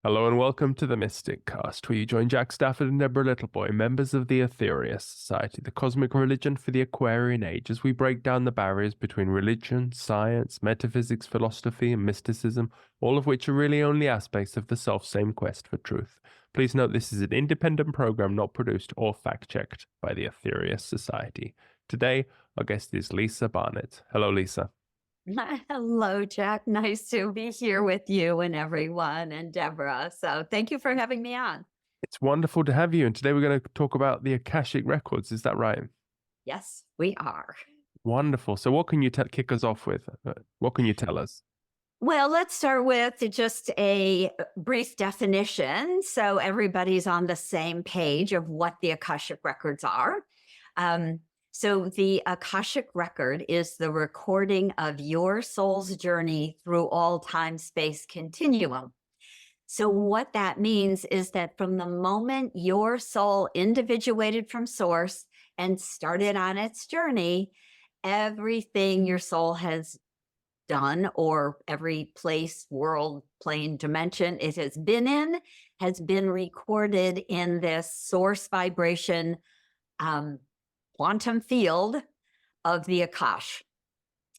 Hello and welcome to the Mysticast, where you join Jack Stafford and Deborah Littleboy, members of the Aetherius Society, the cosmic religion for the Aquarian Age, as we break down the barriers between religion, science, metaphysics, philosophy, and mysticism, all of which are really only aspects of the self-same quest for truth. Please note this is an independent program not produced or fact-checked by the Aetherius Society. Today, our guest is Lisa Barnett. Hello, Lisa. Hello, Jack. Nice to be here with you and everyone and Deborah. So thank you for having me on. It's wonderful to have you, and today we're going to talk about the Akashic Records. Is that right? Yes, we are. Wonderful. So what can you kick us off with? What can you tell us? Well, let's start with just a brief definition so everybody's on the same page of what the Akashic Records are. So the Akashic Record is the recording of your soul's journey through all time-space continuum. So what that means is that from the moment your soul individuated from source and started on its journey, everything your soul has done, or every place, world, plane, dimension it has been recorded in this source vibration quantum field of the Akash.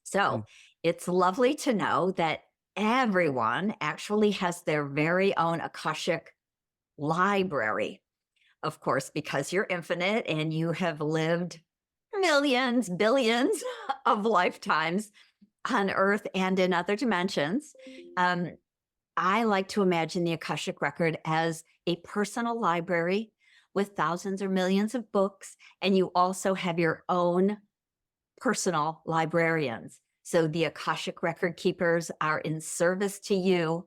So it's lovely to know that everyone actually has their very own Akashic library. Of course, because you're infinite and you have lived millions, billions of lifetimes on Earth and in other dimensions. I like to imagine the Akashic Record as a personal library with thousands or millions of books, and you also have your own personal librarians. So the Akashic Record keepers are in service to you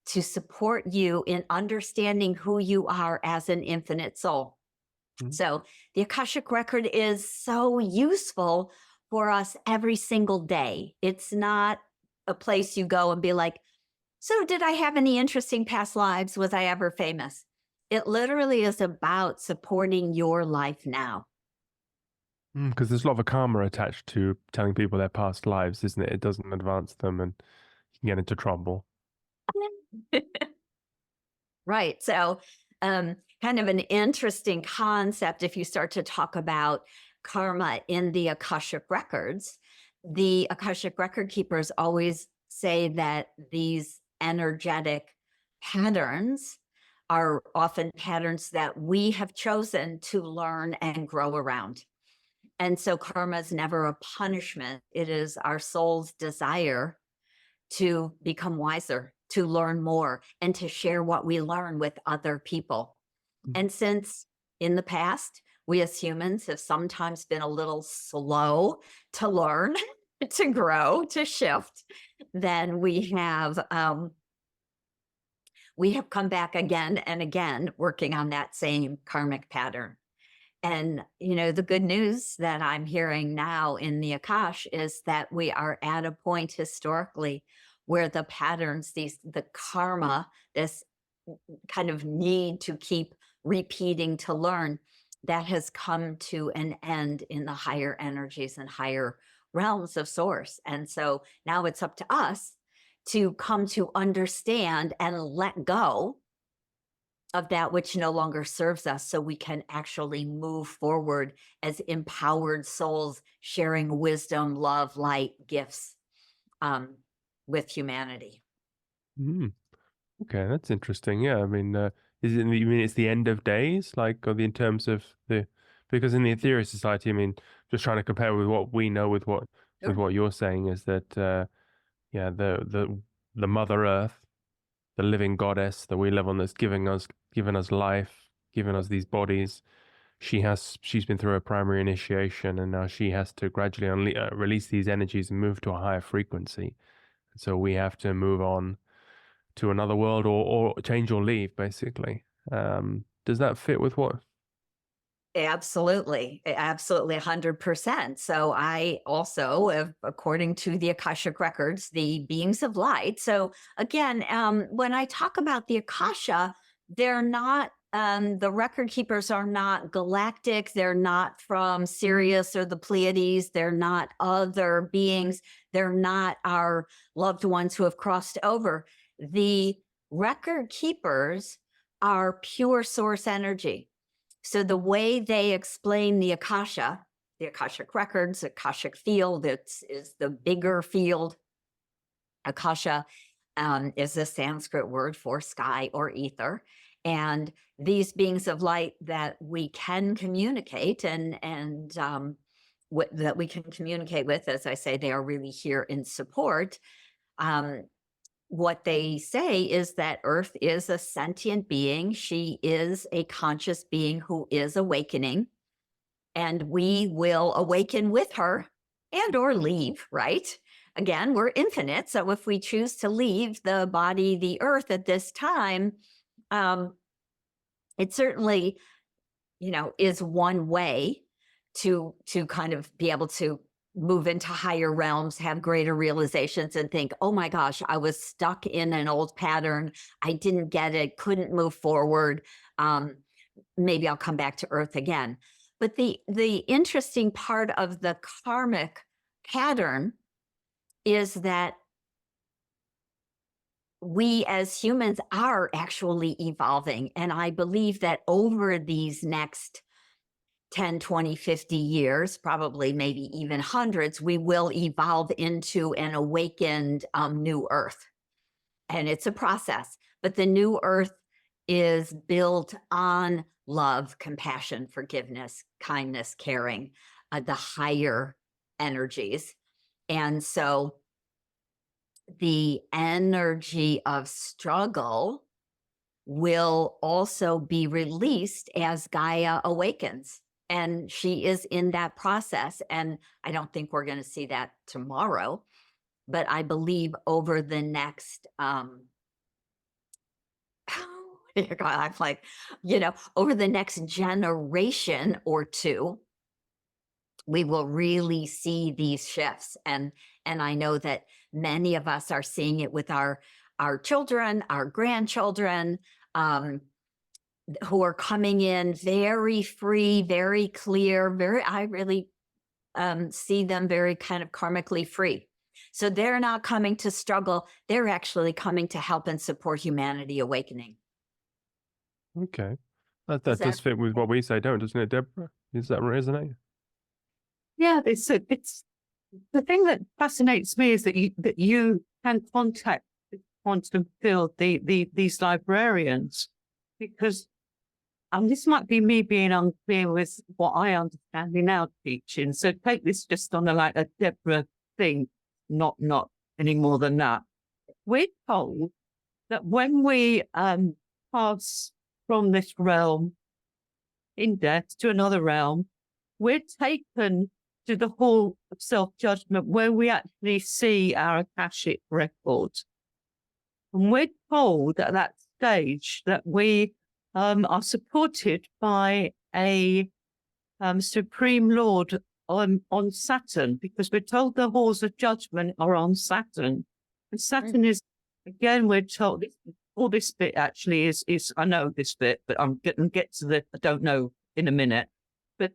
to support you in understanding who you are as an infinite soul. So the Akashic Record is so useful for us every single day. It's not a place you go and be like, so did I have any interesting past lives? Was I ever famous? It literally is about supporting your life now. Because there's a lot of karma attached to telling people their past lives, isn't it? It doesn't advance them and you can get into trouble. Right. So kind of an interesting concept if you start to talk about karma in the Akashic Records. The Akashic Record keepers always say that these energetic patterns are often patterns that we have chosen to learn and grow around. And so karma is never a punishment. It is our soul's desire to become wiser, to learn more, and to share what we learn with other people. And since in the past, we as humans have sometimes been a little slow to learn, to grow, to shift, then we have come back again and again working on that same karmic pattern. And, you know, the good news that I'm hearing now in the Akash is that we are at a point historically where the patterns, the karma, this kind of need to keep repeating to learn, that has come to an end in the higher energies and higher realms of source. And so now it's up to us to come to understand and let go of that which no longer serves us, so we can actually move forward as empowered souls sharing wisdom, love, light, gifts with humanity. Okay, that's interesting. Yeah, I mean, is it? You mean it's the end of days, like, or in terms of because in the Aetherius Society, I mean, just trying to compare with what we know with what you're saying is that, yeah, the Mother Earth, the living goddess that we live on, that's given us life, given us these bodies. She's been through a primary initiation, and now she has to gradually release these energies and move to a higher frequency. And so we have to move on to another world or change or leave, basically. Does that fit with what? Absolutely. Absolutely. 100%. So I also, according to the Akashic Records, the beings of light. So again, when I talk about the Akasha, they're not, the record keepers are not galactic. They're not from Sirius or the Pleiades. They're not other beings. They're not our loved ones who have crossed over. The record keepers are pure source energy. So the way they explain the Akasha, the Akashic records, Akashic field, is the bigger field. Akasha is a Sanskrit word for sky or ether. And these beings of light that we can communicate and that we can communicate with, as I say, they are really here in support. What they say is that Earth is a sentient being. She is a conscious being who is awakening, and we will awaken with her and or leave, right? Again, we're infinite. So if we choose to leave the body, the Earth at this time, it certainly, is one way to kind of be able to move into higher realms, have greater realizations, and think, oh my gosh, I was stuck in an old pattern. I didn't get it, couldn't move forward. Maybe I'll come back to Earth again. But the interesting part of the karmic pattern is that we as humans are actually evolving. And I believe that over these next 10, 20, 50 years, probably maybe even hundreds, we will evolve into an awakened new Earth. And it's a process, but the new Earth is built on love, compassion, forgiveness, kindness, caring, the higher energies. And so the energy of struggle will also be released as Gaia awakens. And she is in that process. And I don't think we're going to see that tomorrow, but I believe over the next, I'm like, over the next generation or two, we will really see these shifts. And I know that many of us are seeing it with our children, our grandchildren, who are coming in very free, very clear, I really see them very kind of karmically free. So they're not coming to struggle. They're actually coming to help and support humanity awakening. Okay. That does fit with what we say, doesn't it, Deborah? Does that resonate? Yeah, it's the thing that fascinates me is that you can contact the quantum field, these librarians, because this might be me being unclear with what I understand in our teaching. So take this just on a Deborah thing, not any more than that. We're told that when we pass from this realm in death to another realm, we're taken to the hall of self-judgment where we actually see our Akashic record. And we're told at that stage that we are supported by a Supreme Lord on Saturn, because we're told the halls of judgment are on Saturn. And Saturn is, again, we're told, all this bit actually is I know this bit, but I'm going to get to the I don't know in a minute. But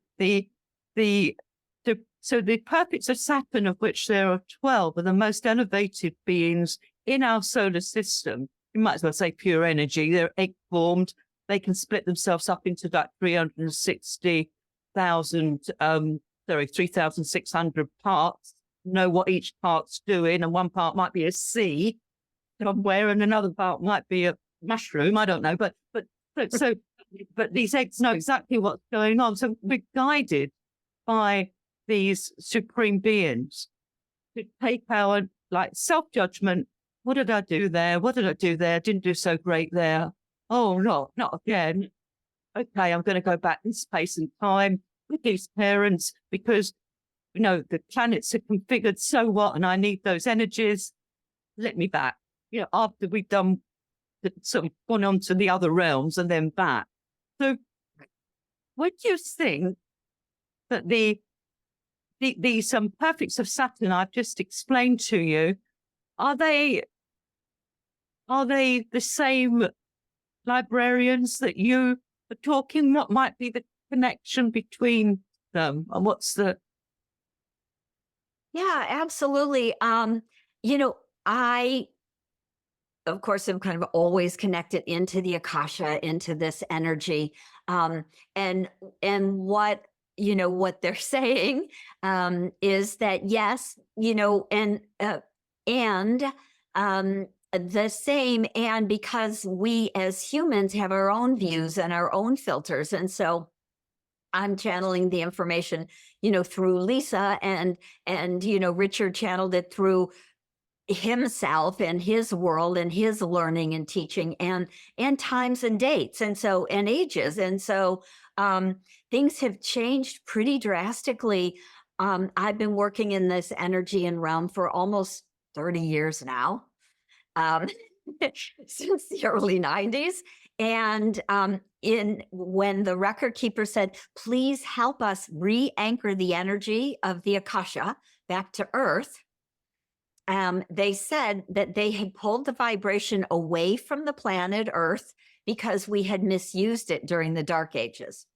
so the perfects of Saturn, of which there are 12, are the most elevated beings in our solar system. You might as well say pure energy. They're egg-formed. They can split themselves up into that 3,600 parts, know what each part's doing, and one part might be a sea somewhere, and another part might be a mushroom. I don't know, but these eggs know exactly what's going on. So we're guided by these supreme beings to take our self-judgment. What did I do there? What did I do there? Didn't do so great there. Oh, no, not again. Okay, I'm going to go back in space and time with these parents because, the planets are configured so what, and I need those energies. Let me back. After we've done, sort of gone on to the other realms and then back. So would you think that these perfects of Saturn I've just explained to you, are they the same librarians that you are talking? What might be the connection between them, and what's the? Yeah, absolutely. of course, am kind of always connected into the Akasha, into this energy. And what, what they're saying is that, yes, the same, and because we as humans have our own views and our own filters. And so I'm channeling the information, through Lisa, and Richard channeled it through himself and his world and his learning and teaching and times and dates and ages. And so things have changed pretty drastically. I've been working in this energy and realm for almost 30 years now, since the early 90s. And when the record keeper said, please help us re-anchor the energy of the Akasha back to Earth, they said that they had pulled the vibration away from the planet Earth because we had misused it during the Dark Ages.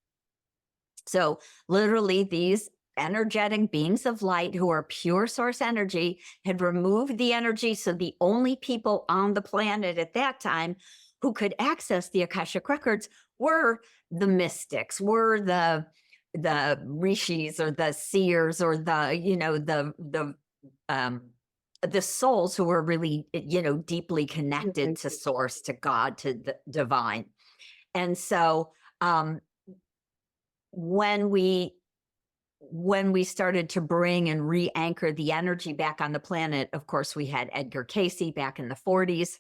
So literally these energetic beings of light who are pure source energy had removed the energy. So the only people on the planet at that time who could access the Akashic records were the mystics, were the rishis or the seers or the souls who were really, deeply connected to source, to God, to the divine. And so when we started to bring and re-anchor the energy back on the planet, of course, we had Edgar Cayce back in the 40s,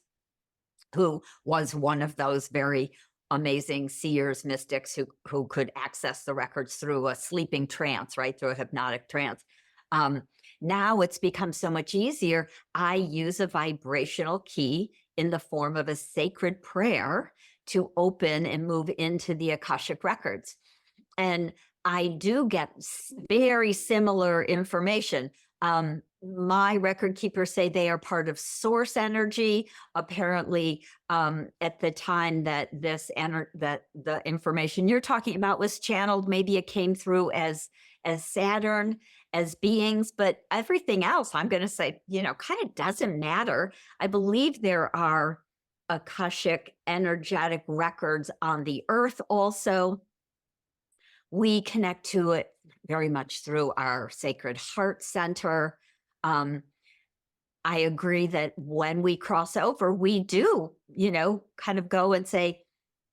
who was one of those very amazing seers, mystics who could access the records through a sleeping trance, right, through a hypnotic trance. Now it's become so much easier. I use a vibrational key in the form of a sacred prayer to open and move into the Akashic records. And I do get very similar information. My record keepers say they are part of source energy. Apparently, at the time that that the information you're talking about was channeled, maybe it came through as Saturn, as beings, but everything else, I'm going to say, kind of doesn't matter. I believe there are Akashic energetic records on the Earth also. We connect to it very much through our Sacred Heart Center. I agree that when we cross over, we do, kind of go and say,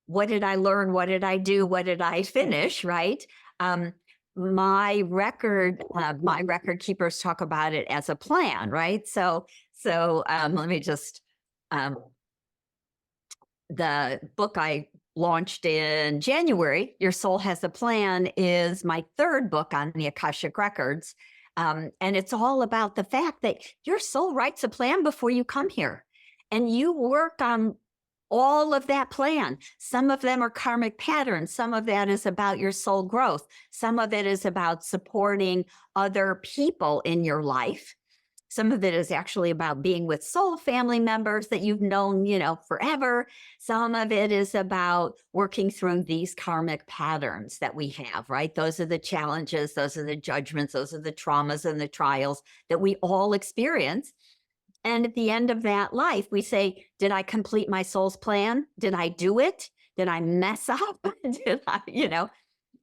what did I learn? What did I do? What did I finish? Right? My record keepers talk about it as a plan, right? So let me just, the book I launched in January, Your Soul Has a Plan, is my third book on the Akashic records. And it's all about the fact that your soul writes a plan before you come here, and you work on all of that plan. Some of them are karmic patterns. Some of that is about your soul growth. Some of it is about supporting other people in your life. Some of it is actually about being with soul family members that you've known, forever. Some of it is about working through these karmic patterns that we have, right? Those are the challenges, those are the judgments, those are the traumas and the trials that we all experience. And at the end of that life, we say, did I complete my soul's plan? Did I do it? Did I mess up? Did I,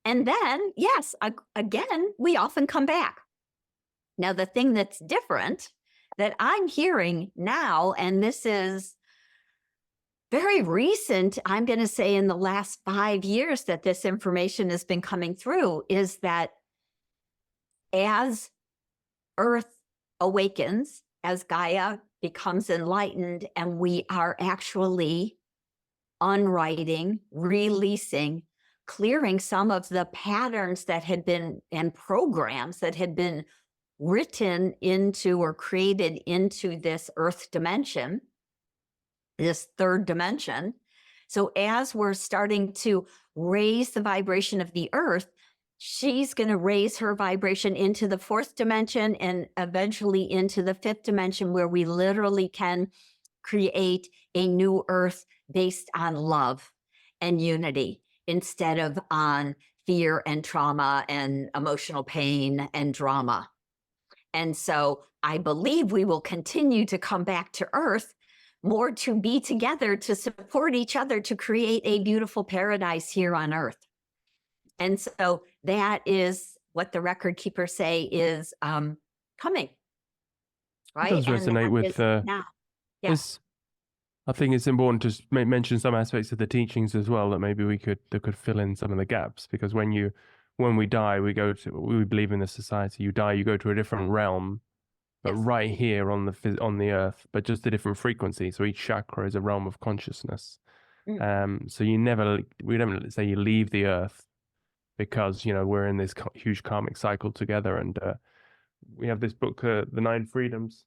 And then, yes, again, we often come back. Now, the thing that's different that I'm hearing now, and this is very recent, I'm going to say in the last 5 years that this information has been coming through, is that as Earth awakens, as Gaia becomes enlightened, and we are actually unwriting, releasing, clearing some of the patterns that had been, and programs that had been written into or created into this Earth dimension, this third dimension. So as we're starting to raise the vibration of the Earth, she's going to raise her vibration into the fourth dimension and eventually into the fifth dimension, where we literally can create a new Earth based on love and unity instead of on fear and trauma and emotional pain and drama. And so I believe we will continue to come back to Earth more to be together, to support each other, to create a beautiful paradise here on Earth. And so that is what the record keepers say is coming, It right? does And resonate that with is now. Yeah. it's I think it's important to mention some aspects of the teachings as well that maybe that could fill in some of the gaps, because when we die, we believe in the society, you die, you go to a different realm, but Yes. right here on the earth, but just a different frequency. So each chakra is a realm of consciousness. So we don't say you leave the earth, because we're in this huge karmic cycle together, and we have this book, The Nine Freedoms,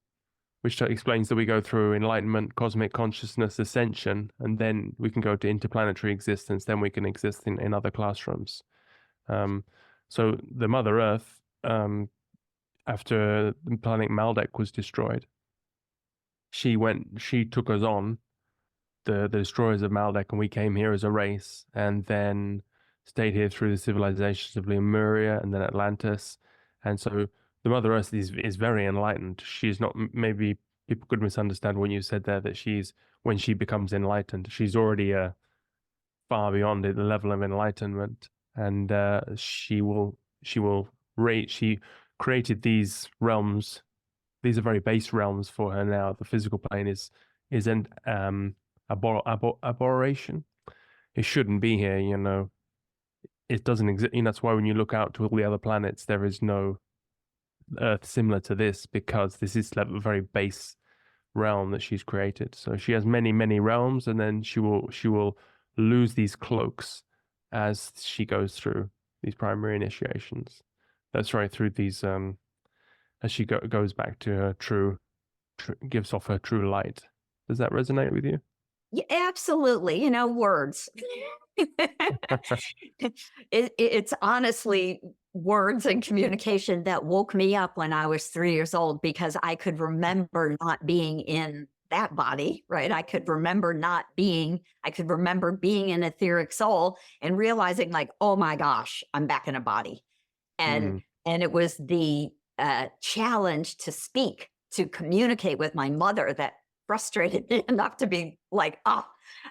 which explains that we go through enlightenment, cosmic consciousness, ascension, and then we can go to interplanetary existence. Then we can exist in other classrooms. So the Mother Earth, after the planet Maldek was destroyed, she took us on, the destroyers of Maldek, and we came here as a race, and then stayed here through the civilizations of Lemuria and then Atlantis. And so the Mother Earth is very enlightened. She's not, maybe people could misunderstand when you said there that when she becomes enlightened, she's already far beyond the level of enlightenment, and she created these realms. These are very base realms for her now. The physical plane is an aberration. It shouldn't be here, It doesn't exist. That's why when you look out to all the other planets, there is no Earth similar to this, because this is like a very base realm that she's created. So she has many, many realms, and then she will lose these cloaks as she goes through these primary initiations. That's right, through these as she goes back to her gives off her true light. Does that resonate with you? Yeah, absolutely. Words. It's honestly words and communication that woke me up when I was 3 years old, because I could remember not being in that body, right? I could remember being an etheric soul and realizing like, oh my gosh, I'm back in a body. And it was the challenge to speak, to communicate with my mother, that frustrated me enough to be like, oh,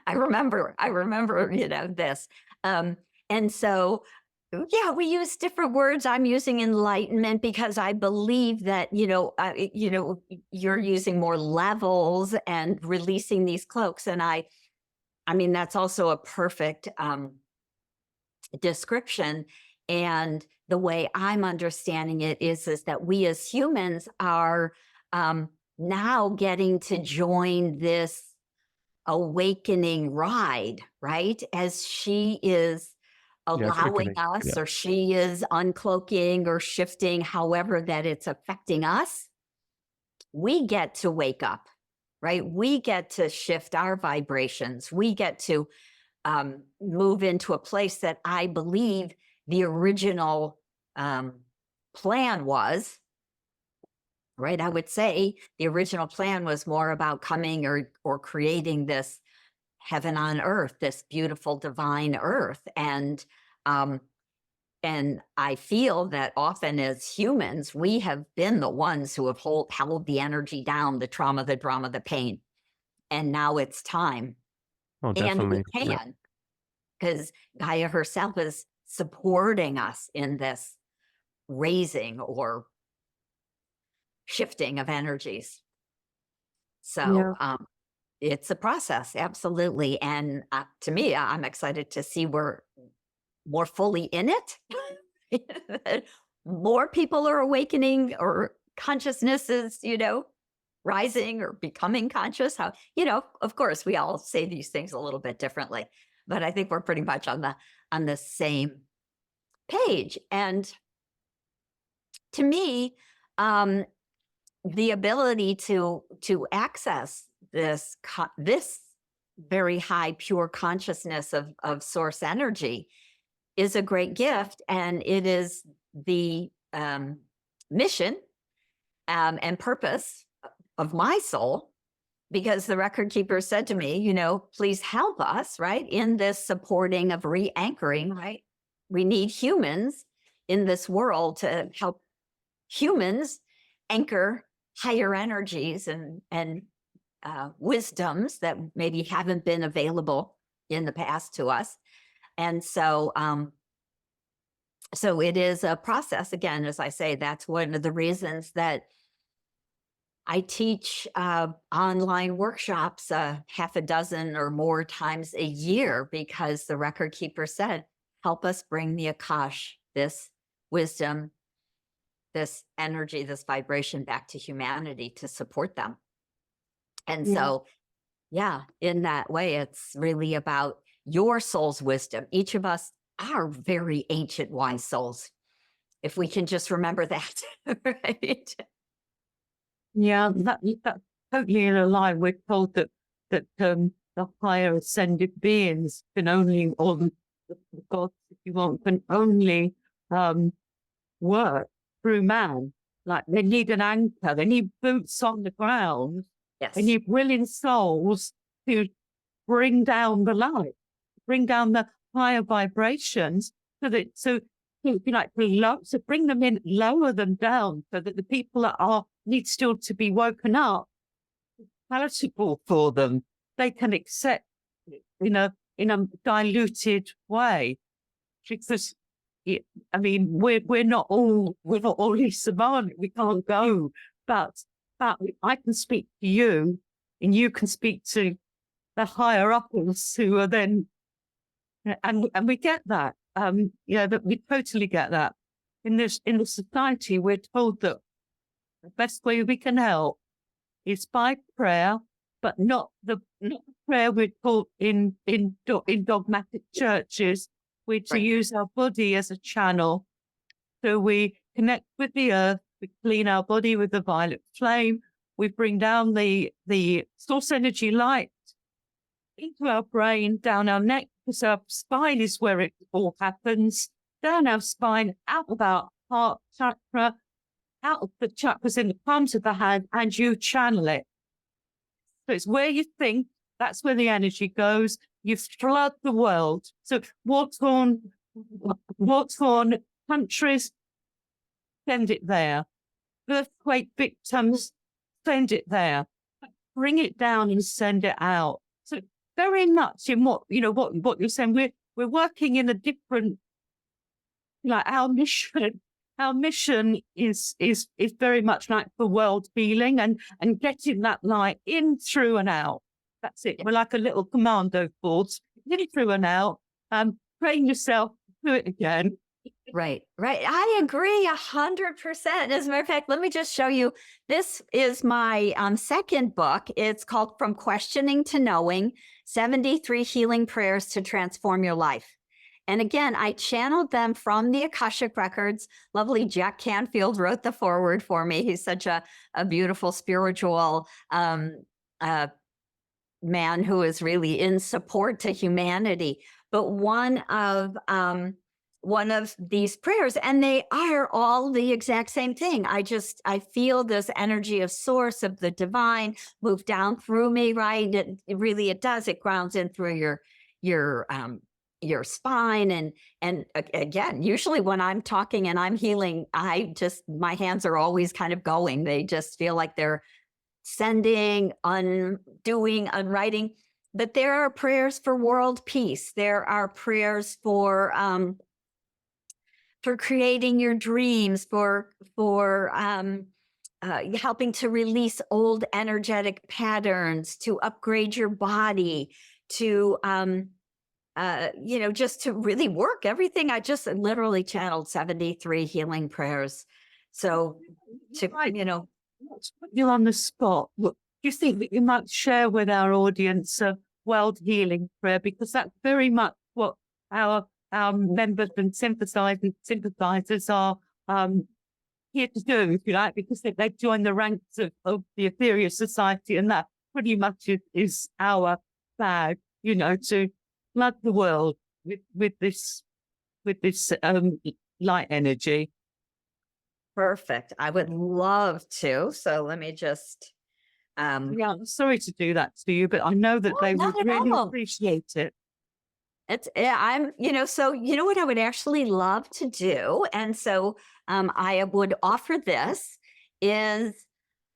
I remember, this. And so, yeah, we use different words. I'm using enlightenment because I believe that, you're using more levels and releasing these cloaks. And I mean, that's also a perfect description. And the way I'm understanding it is that we as humans are now getting to join this awakening ride, right? As she is allowing us, or she is uncloaking or shifting, however that it's affecting us, we get to wake up, right? We get to shift our vibrations. We get to move into a place that I believe the original plan was, right? I would say the original plan was more about coming or creating this heaven on earth, this beautiful divine earth. And I feel that often as humans, we have been the ones who have held the energy down, the trauma, the drama, the pain. And now it's time. Oh, definitely. And we can, because Gaia herself is supporting us in this raising or shifting of energies. So it's a process, absolutely. And to me, I'm excited to see we're more fully in it. More people are awakening, or consciousness is, rising or becoming conscious. How, of course, we all say these things a little bit differently, but I think we're pretty much on the same page. And to me, the ability to access this very high pure consciousness of source energy is a great gift, and it is the mission and purpose of my soul, because the record keeper said to me, please help us, right, in this supporting of re-anchoring, right? We need humans in this world to help humans anchor higher energies and wisdoms that maybe haven't been available in the past to us. And so, so it is a process. Again, as I say, that's one of the reasons that I teach online workshops half a dozen or more times a year, because the record keeper said, help us bring the Akash, this wisdom, this energy, this vibration back to humanity to support them. And so, yeah, in that way, it's really about your soul's wisdom. Each of us are very ancient, wise souls, if we can just remember that, right? Yeah, that's totally in a line. We're told that the higher ascended beings can only, or the gods, if you want, can only work through man. Like they need an anchor, they need boots on the ground, Yes. they need willing souls to bring down the light, bring down the higher vibrations, so that to bring them in, lower them down, so that the people that need still to be woken up, palatable for them. They can accept it in a diluted way, because I mean we're not all Lisa Barnett. We can't go, but I can speak to you, and you can speak to the higher uppers who are then, and we get that. That we totally get that. In the society, we're told that the best way we can help is by prayer, but not the prayer we're taught in dogmatic churches. We're to use our body as a channel. So we connect with the earth, we clean our body with the violet flame, we bring down the source energy light into our brain, down our neck, because our spine is where it all happens, down our spine, out of our heart chakra, out of the chakras in the palms of the hand, and you channel it. So it's where you think, that's where the energy goes. You flood the world. So war-torn countries, send it there. Earthquake victims, send it there. Bring it down and send it out. So very much in what you're saying, we're working in a different, like our mission is very much like the world healing and getting that light in, through and out. That's it. We're like a little commando force, in, through and out. Train yourself, do it again. Right. I agree 100%. As a matter of fact, let me just show you. This is my second book. It's called From Questioning to Knowing, 73 Healing Prayers to Transform Your Life. And again, I channeled them from the Akashic Records. Lovely Jack Canfield wrote the foreword for me. He's such a beautiful spiritual man who is really in support to humanity. But one of these prayers, and they are all the exact same thing. I feel this energy of source, of the divine, move down through me, right? It does. It grounds in through your spine. And again, usually when I'm talking and I'm healing, my hands are always kind of going. They just feel like they're sending, undoing, unwriting. But there are prayers for world peace. There are prayers for creating your dreams, for helping to release old energetic patterns, to upgrade your body, to just to really work everything. I just literally channeled 73 healing prayers. So Let's put you on the spot. What do you think that you might share with our audience a world healing prayer? Because that's very much what our members and sympathizers are here to do, if you like, because they join the ranks of the Aetherius Society, and that pretty much is our bag, to flood the world with this light energy. Perfect. I would love to. So let me just. I'm sorry to do that to you, but I know that they would really appreciate it. So what I would actually love to do, and so I would offer this, is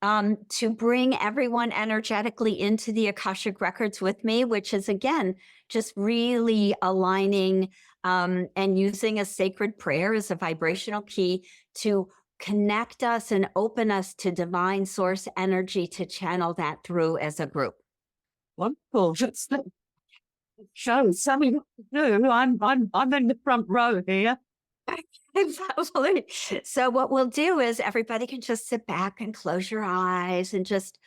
to bring everyone energetically into the Akashic records with me, which is, again, just really aligning and using a sacred prayer as a vibrational key to connect us and open us to divine source energy to channel that through as a group. Wonderful. Show something to do. I'm in the front row here. Exactly. So what we'll do is everybody can just sit back and close your eyes and just,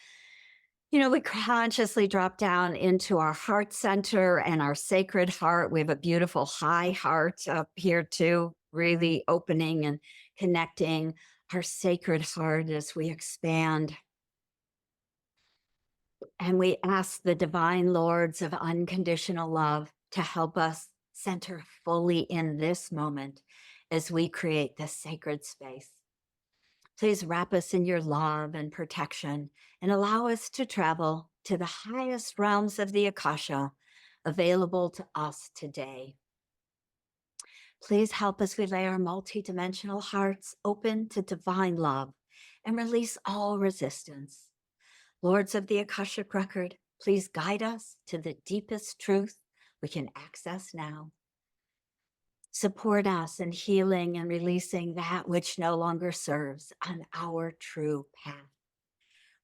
we consciously drop down into our heart center and our sacred heart. We have a beautiful high heart up here too, really opening and connecting our sacred heart as we expand. And we ask the divine lords of unconditional love to help us center fully in this moment as we create this sacred space. Please wrap us in your love and protection and allow us to travel to the highest realms of the Akasha available to us today. Please help us relay our multidimensional hearts open to divine love and release all resistance. Lords of the Akashic record, please guide us to the deepest truth we can access now. Support us in healing and releasing that which no longer serves on our true path.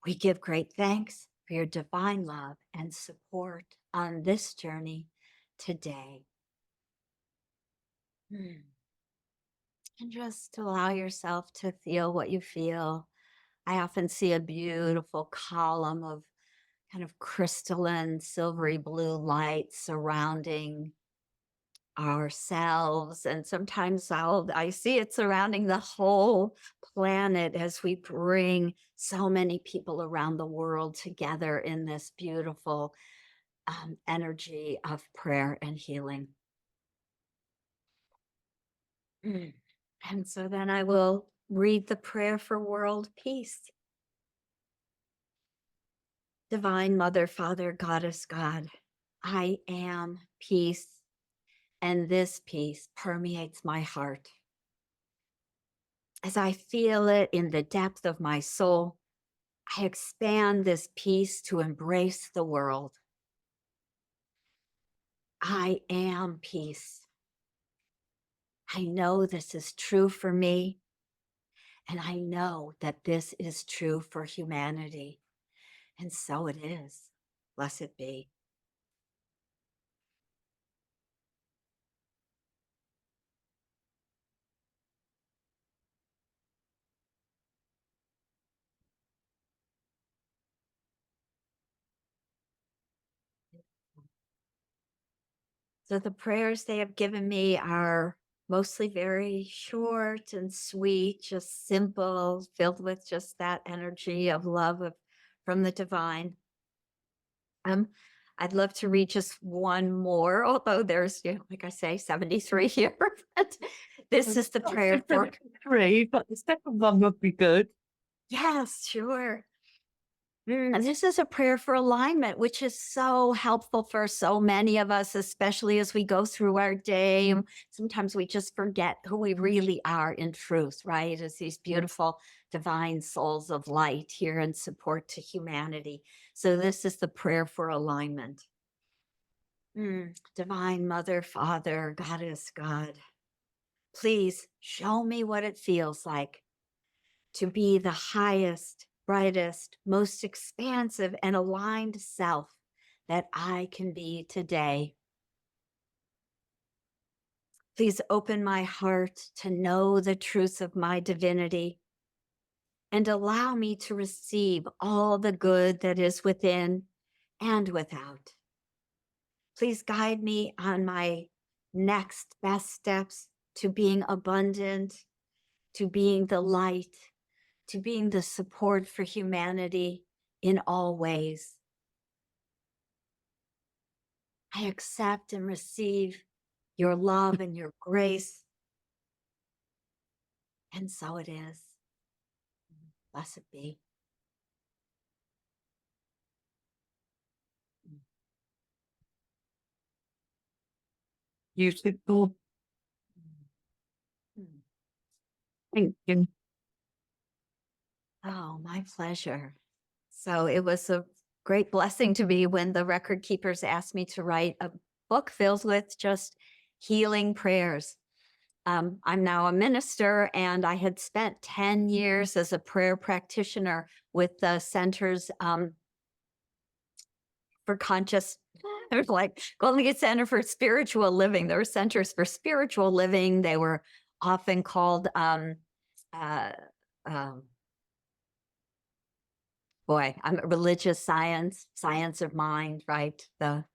We give great thanks for your divine love and support on this journey today. And just allow yourself to feel what you feel. I often see a beautiful column of kind of crystalline, silvery blue light surrounding ourselves. And sometimes I see it surrounding the whole planet as we bring so many people around the world together in this beautiful energy of prayer and healing. And so then I will read the prayer for world peace. Divine Mother, Father, Goddess, God, I am peace, and this peace permeates my heart. As I feel it in the depth of my soul, I expand this peace to embrace the world. I am peace. I know this is true for me, and I know that this is true for humanity. And so it is. Blessed be. So the prayers they have given me are mostly very short and sweet, just simple, filled with just that energy of love from the divine. I'd love to read just one more, although there's, like I say, 73 here. But this is the prayer for 3, but the second one would be good. Yes, sure. This is a prayer for alignment, which is so helpful for so many of us, especially as we go through our day. Sometimes we just forget who we really are in truth, right? As these beautiful divine souls of light here in support to humanity. So this is the prayer for alignment. Divine Mother, Father, Goddess, God, please show me what it feels like to be the highest, brightest, most expansive and aligned self that I can be today. Please open my heart to know the truth of my divinity and allow me to receive all the good that is within and without. Please guide me on my next best steps to being abundant, to being the light, to being the support for humanity in all ways. I accept and receive your love and your grace. And so it is. Blessed be. Beautiful. Thank you. Oh, my pleasure. So it was a great blessing to me when the record keepers asked me to write a book filled with just healing prayers. I'm now a minister, and I had spent 10 years as a prayer practitioner with the centers for conscious. It was like Golden Gate Center for Spiritual Living. There were centers for spiritual living. They were often called I'm religious science of mind, right? The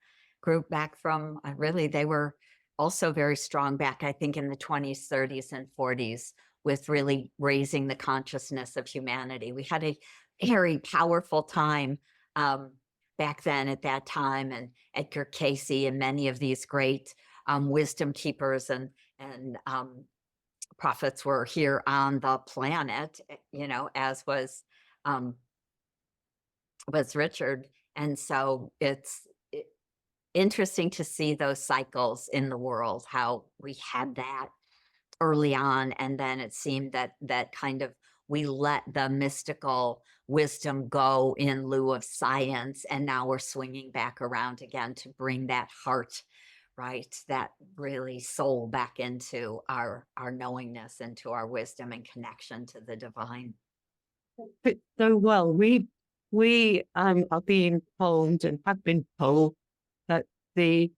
group back from really, they were also very strong back, I think, in the 20s, 30s, and 40s with really raising the consciousness of humanity. We had a very powerful time back then at that time, and Edgar Cayce and many of these great wisdom keepers and prophets were here on the planet, as was Richard. And so it's interesting to see those cycles in the world, how we had that early on, and then it seemed that kind of we let the mystical wisdom go in lieu of science, and now we're swinging back around again to bring that heart, right, that really soul back into our knowingness, into our wisdom and connection to the divine. But so well, we are being told and have been told that the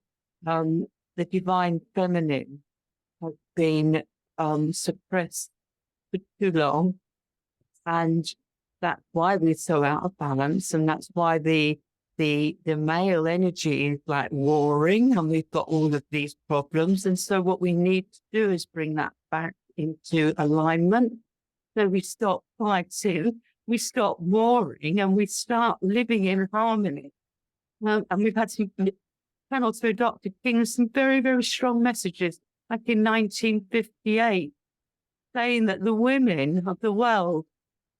divine feminine has been suppressed for too long, and that's why we're so out of balance, and that's why the male energy is like warring, and we've got all of these problems. And so what we need to do is bring that back into alignment. So we stop fighting, we stop warring, and we start living in harmony. And we've had some panels through Dr. King, some very, very strong messages back in 1958, saying that the women of the world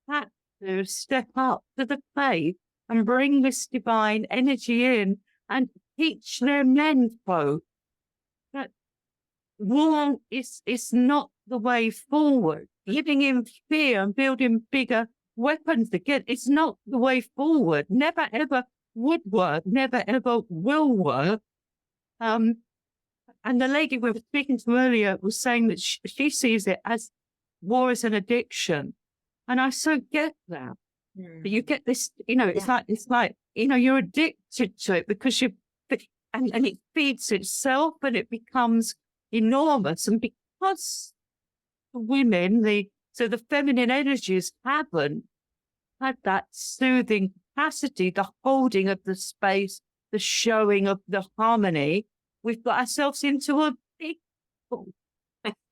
had to step up to the plate and bring this divine energy in and teach their men folk that war is not the way forward. Living in fear and building bigger weapons again, it's not the way forward. Never ever would work, never ever will work. And the lady we were speaking to earlier was saying that she sees it as war as an addiction. And I so get that. You get this, it's like, you're addicted to it because and it feeds itself and it becomes enormous. And because women, the feminine energies haven't had that soothing capacity, the holding of the space, the showing of the harmony, we've got ourselves into a big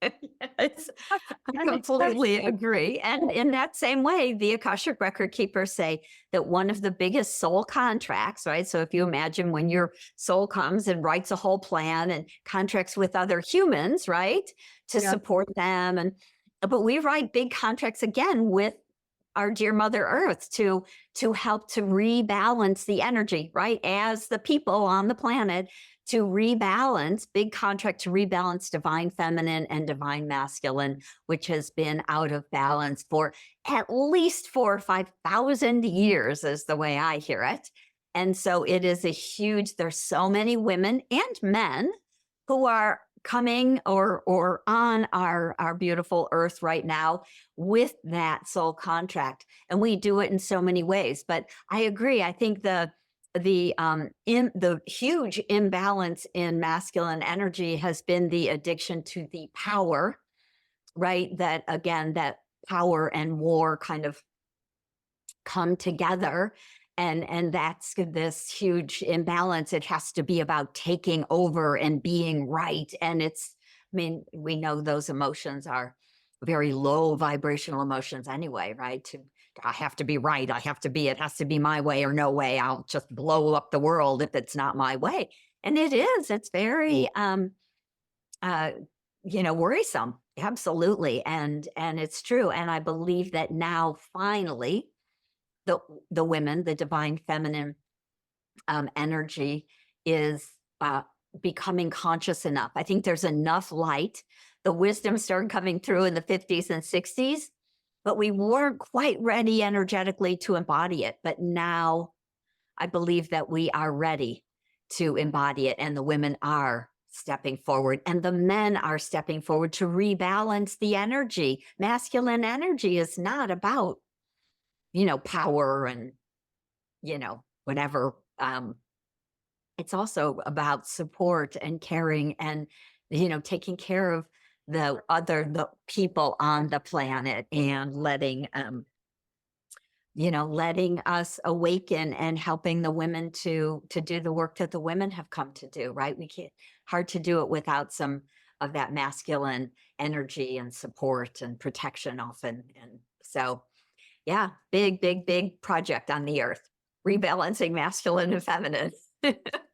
Yes, I completely agree. And in that same way, the Akashic record keepers say that one of the biggest soul contracts, right? So if you imagine when your soul comes and writes a whole plan and contracts with other humans, right, to support them, but we write big contracts again with our dear Mother Earth to help to rebalance the energy, right? As the people on the planet, to rebalance, big contract to rebalance divine feminine and divine masculine, which has been out of balance for at least 4,000 or 5,000 years, is the way I hear it. And so it is there's so many women and men who are coming or on our beautiful earth right now with that soul contract. And we do it in so many ways. But I agree. I think the huge imbalance in masculine energy has been the addiction to the power, right? That again, that power and war kind of come together. And that's this huge imbalance. It has to be about taking over and being right. And we know those emotions are very low vibrational emotions anyway, right? I have to be right. It has to be my way or no way. I'll just blow up the world if it's not my way. And it's very, worrisome. Absolutely. And it's true. And I believe that now finally, the women, the divine feminine energy is becoming conscious enough. I think there's enough light. The wisdom started coming through in the 50s and 60s. but we weren't quite ready energetically to embody it. But now I believe that we are ready to embody it, and the women are stepping forward and the men are stepping forward to rebalance the energy. Masculine energy is not about, power and, whatever. It's also about support and caring and, taking care of the people on the planet and letting us awaken and helping the women to do the work that the women have come to do, right? Hard to do it without some of that masculine energy and support and protection often. And so, yeah, big project on the earth, rebalancing masculine and feminine.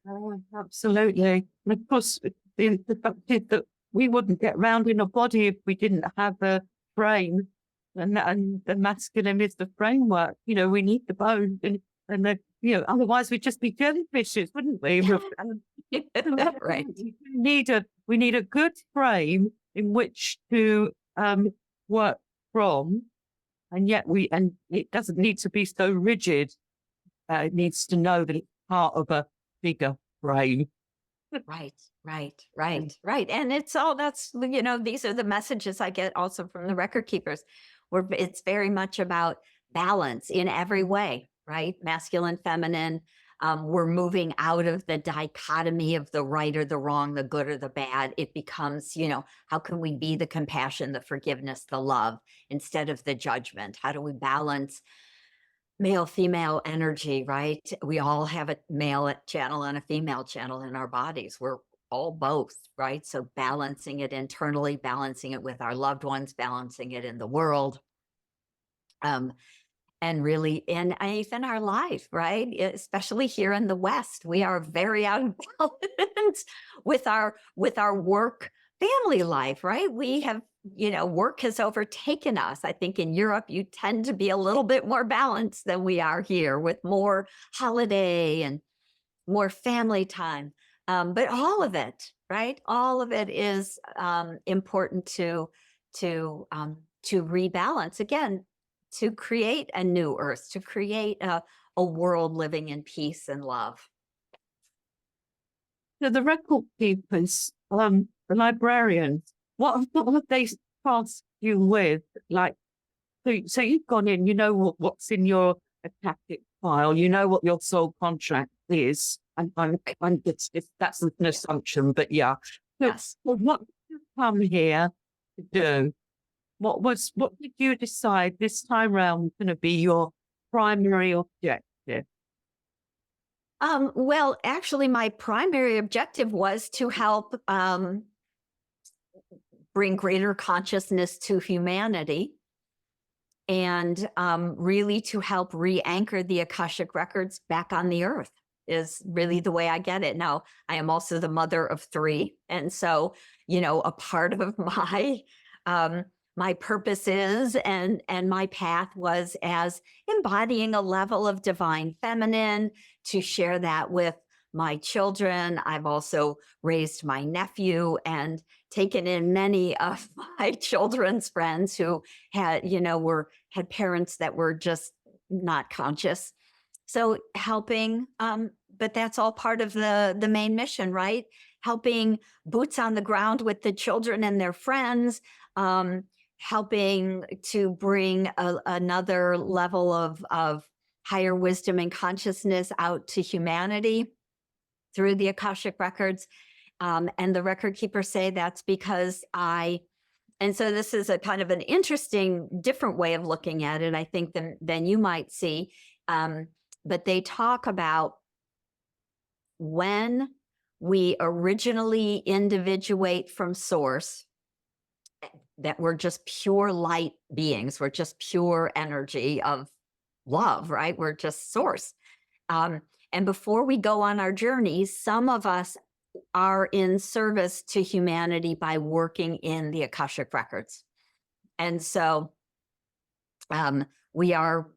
Oh, absolutely. And of course, the fact is that we wouldn't get round in a body if we didn't have a frame. And the masculine is the framework. We need the bones and otherwise we'd just be jellyfishes, wouldn't we? Right. We need a good frame in which to work from, and yet it doesn't need to be so rigid. It needs to know that it's part of a bigger frame. Right. And it's all these are the messages I get also from the record keepers, where it's very much about balance in every way, right? Masculine, feminine. We're moving out of the dichotomy of the right or the wrong, the good or the bad. It becomes, how can we be the compassion, the forgiveness, the love instead of the judgment? How do we balance male, female energy, right? We all have a male channel and a female channel in our bodies. We're all both, right? So balancing it internally, balancing it with our loved ones, balancing it in the world. And really in our life, right? Especially here in the West, we are very out of balance with our work family life, right? We have, work has overtaken us. I think in Europe, you tend to be a little bit more balanced than we are here, with more holiday and more family time. But all of it, right? All of it is important to rebalance again, to create a new earth, to create a world living in peace and love. So the record keepers, the librarians, what have they tasked you with? Like, so you've gone in, what's in your AKASHIC file, what your soul contract is. And that's an assumption, but yeah. So, Yes. well, what did you come here to do? What did you decide this time round was going to be your primary objective? Well, actually, my primary objective was to help bring greater consciousness to humanity, and really to help re-anchor the Akashic records back on the earth is really the way I get it. Now, I am also the mother of 3. And so, a part of my purpose is, and my path was as embodying a level of divine feminine, to share that with my children. I've also raised my nephew and taken in many of my children's friends who had parents that were just not conscious. So helping, but that's all part of the main mission, right? Helping boots on the ground with the children and their friends, helping to bring another level of higher wisdom and consciousness out to humanity through the Akashic records. And the record keepers say that's because and so this is a kind of an interesting, different way of looking at it, I think, than you might see. But they talk about when we originally individuate from source, that we're just pure light beings. We're just pure energy of love, right? We're just source. And before we go on our journeys, some of us are in service to humanity by working in the Akashic records. And so we are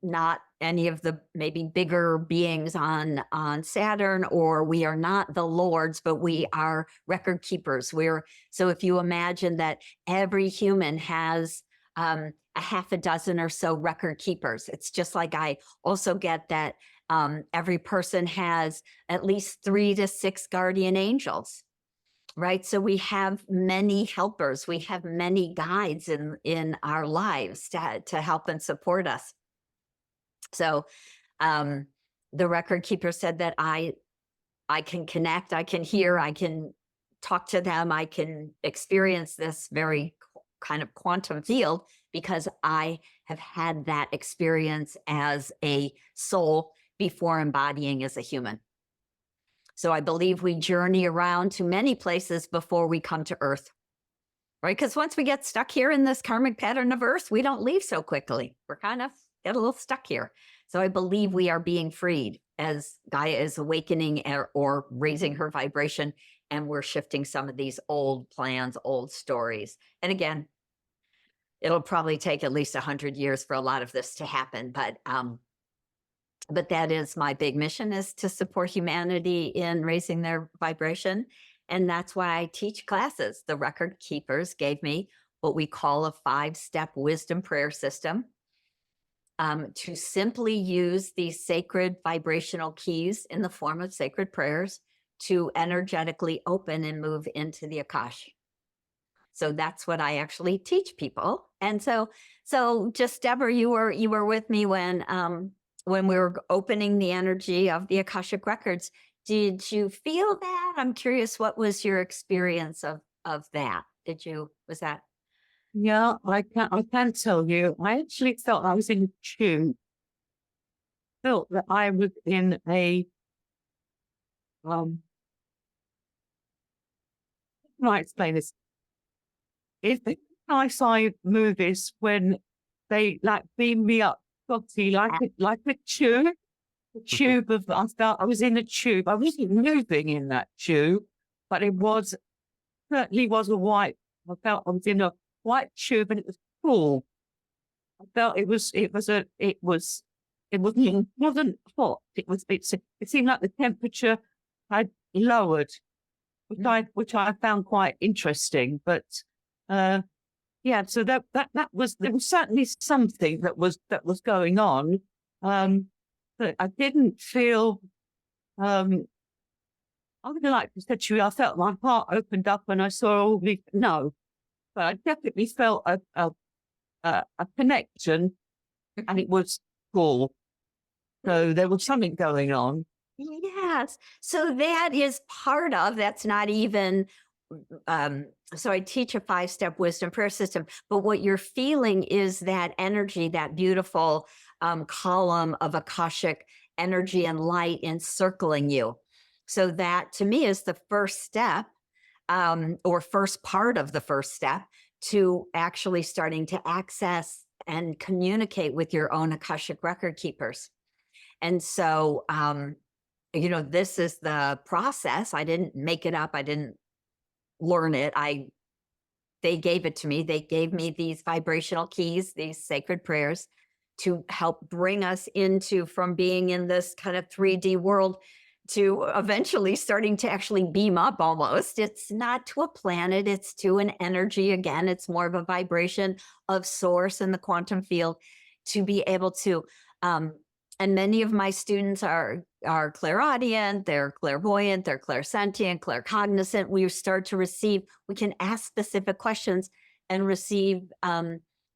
not any of the maybe bigger beings on Saturn, or we are not the lords, but we are record keepers. So if you imagine that every human has a half a dozen or so record keepers. It's just like I also get that every person has at least 3 to 6 guardian angels, right? So we have many helpers. We have many guides in our lives to help and support us. So the record keeper said that I can connect, I can hear, I can talk to them, I can experience this very kind of quantum field because I have had that experience as a soul before embodying as a human. So I believe we journey around to many places before we come to Earth, right? Because once we get stuck here in this karmic pattern of Earth, we don't leave so quickly. We're kind of get a little stuck here. So I believe we are being freed as Gaia is awakening or raising her vibration, and we're shifting some of these old plans, old stories. And again, it'll probably take at least 100 years for a lot of this to happen, but that is my big mission, is to support humanity in raising their vibration. And that's why I teach classes. The record keepers gave me what we call a 5-step wisdom prayer system to simply use these sacred vibrational keys in the form of sacred prayers to energetically open and move into the Akash. So that's what I actually teach people. And so just Deborah, you were with me when we were opening the energy of the Akashic records. Did you feel that? I'm curious, what was your experience of that? Was that? Yeah, I can tell you. I actually felt I was in a tube. Felt that I was in a how can I explain this? It's the sci-fi movies when they like beam me up, Scotty, like a tube. The tube of I felt I was in a tube. I wasn't moving in that tube, but it certainly was a white. I felt I was in a white tube and it was cool. I felt it wasn't hot. It seemed like the temperature had lowered, which I found quite interesting. But yeah, so there was certainly something that was going on. But I didn't feel I would like to say to you, I felt my heart opened up and I saw all the but I definitely felt a connection, and it was cool. So there was something going on. Yes. So that is part of, that's not even, so I teach a 5-step wisdom prayer system, but what you're feeling is that energy, that beautiful column of Akashic energy and light encircling you. So that to me is the first step, or first part of the first step to actually starting to access and communicate with your own Akashic record keepers. And so, this is the process. I didn't make it up. I didn't learn it. They gave it to me. They gave me these vibrational keys, these sacred prayers to help bring us from being in this kind of 3D world to eventually starting to actually beam up almost. It's not to a planet, it's to an energy. Again, it's more of a vibration of source in the quantum field to be able to, and many of my students are clairaudient, they're clairvoyant, they're clairsentient, claircognizant. We can ask specific questions and receive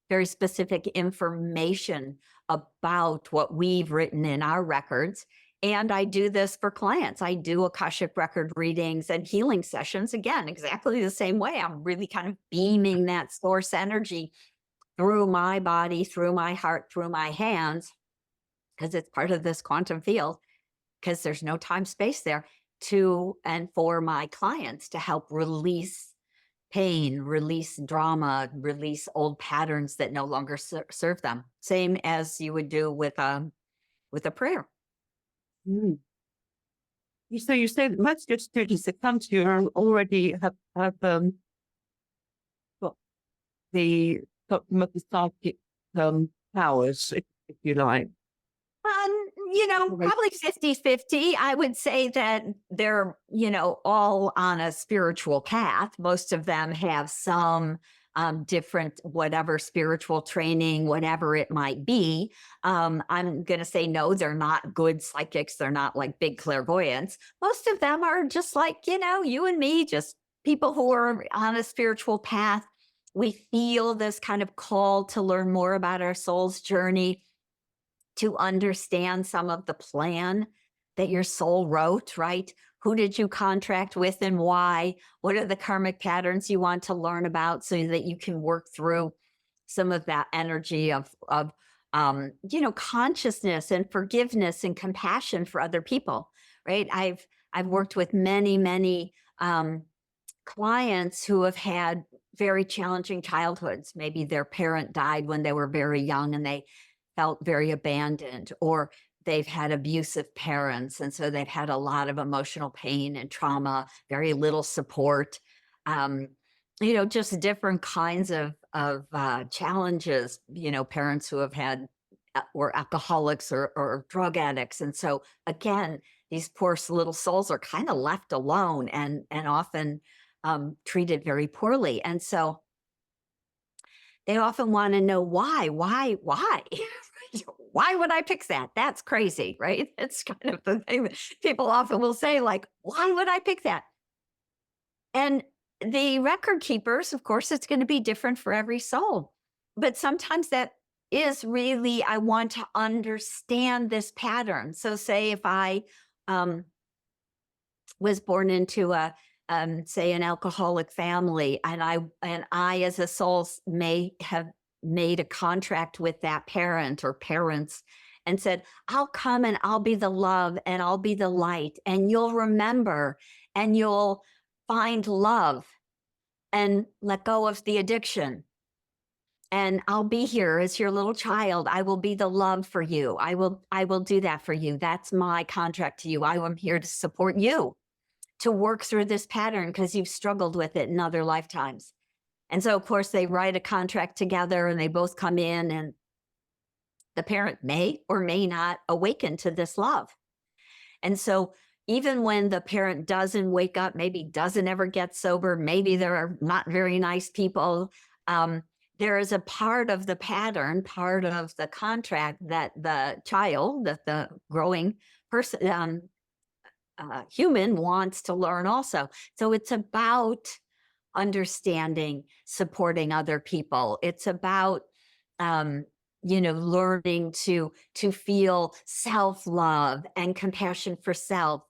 very specific information about what we've written in our records. And I do this for clients. I do Akashic record readings and healing sessions. Again, exactly the same way. I'm really kind of beaming that source energy through my body, through my heart, through my hands, because it's part of this quantum field, because there's no time space there, and for my clients to help release pain, release drama, release old patterns that no longer serve them. Same as you would do with a prayer. Mm. So you say that most of your students that come to you already have got the psychic powers, if you like. Probably 50-50. I would say that they're, all on a spiritual path. Most of them have some different, whatever spiritual training, whatever it might be. I'm going to say, no, they're not good psychics. They're not like big clairvoyants. Most of them are just like, you and me, just people who are on a spiritual path. We feel this kind of call to learn more about our soul's journey, to understand some of the plan that your soul wrote, right? Who did you contract with and why? What are the karmic patterns you want to learn about so that you can work through some of that energy of consciousness and forgiveness and compassion for other people, right? I've worked with many clients who have had very challenging childhoods. Maybe their parent died when they were very young and they felt very abandoned, or they've had abusive parents. And so they've had a lot of emotional pain and trauma, very little support, just different kinds of challenges, parents who have had were alcoholics or drug addicts. And so again, these poor little souls are kind of left alone and often treated very poorly. And so they often want to know why? Why would I pick that? That's crazy, right? It's kind of the thing that people often will say, like, why would I pick that? And the record keepers, of course, it's going to be different for every soul. But sometimes that is really, I want to understand this pattern. So say if I was born into say an alcoholic family, and I as a soul may have made a contract with that parent or parents and said, I'll come and I'll be the love and I'll be the light, and you'll remember and you'll find love and let go of the addiction. And I'll be here as your little child. I will be the love for you. I will do that for you. That's my contract to you. I am here to support you to work through this pattern because you've struggled with it in other lifetimes. And so, of course, they write a contract together and they both come in, and the parent may or may not awaken to this love. And so even when the parent doesn't wake up, maybe doesn't ever get sober, maybe there are not very nice people, there is a part of the pattern, part of the contract that the child, that the growing person, human wants to learn also. So it's about understanding, supporting other people. It's about, learning to feel self-love and compassion for self.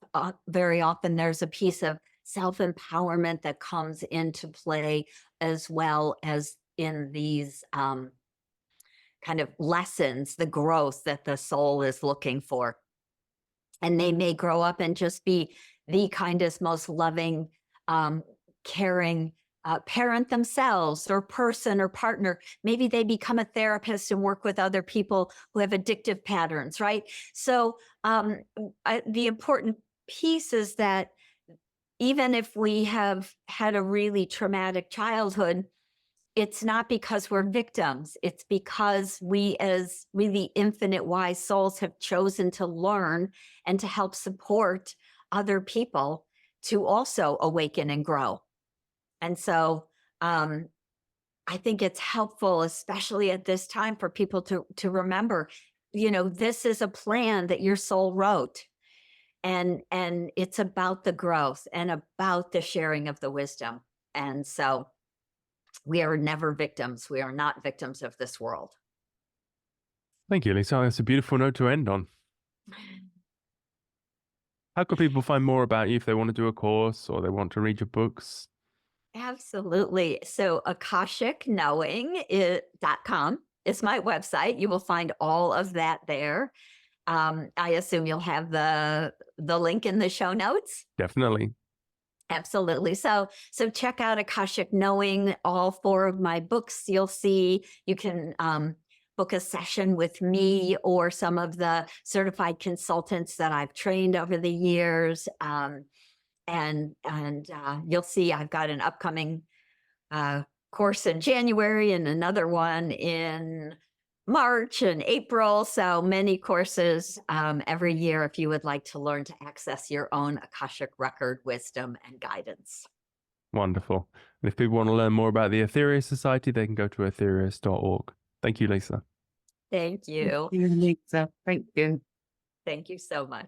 Very often there's a piece of self-empowerment that comes into play, as well as in these kind of lessons, the growth that the soul is looking for. And they may grow up and just be the kindest, most loving, caring parent themselves, or person or partner. Maybe they become a therapist and work with other people who have addictive patterns, right? So the important piece is that even if we have had a really traumatic childhood, it's not because we're victims. It's because we, as really infinite wise souls, have chosen to learn and to help support other people to also awaken and grow. And so I think it's helpful, especially at this time, for people to remember, this is a plan that your soul wrote. And it's about the growth and about the sharing of the wisdom. And so we are never victims. We are not victims of this world. Thank you, Lisa. That's a beautiful note to end on. How can people find more about you if they want to do a course or they want to read your books? Absolutely. So AKASHICKnowing.com is my website. You will find all of that there. I assume you'll have the link in the show notes. Definitely. Absolutely. So check out Akashic Knowing, all 4 of my books. You'll see you can book a session with me or some of the certified consultants that I've trained over the years. And you'll see I've got an upcoming course in January and another one in March and April. So many courses every year if you would like to learn to access your own Akashic record, wisdom, and guidance. Wonderful. And if people want to learn more about the Aetherius Society, they can go to aetherius.org. Thank you, Lisa. Thank you. Lisa. Thank you. Thank you so much.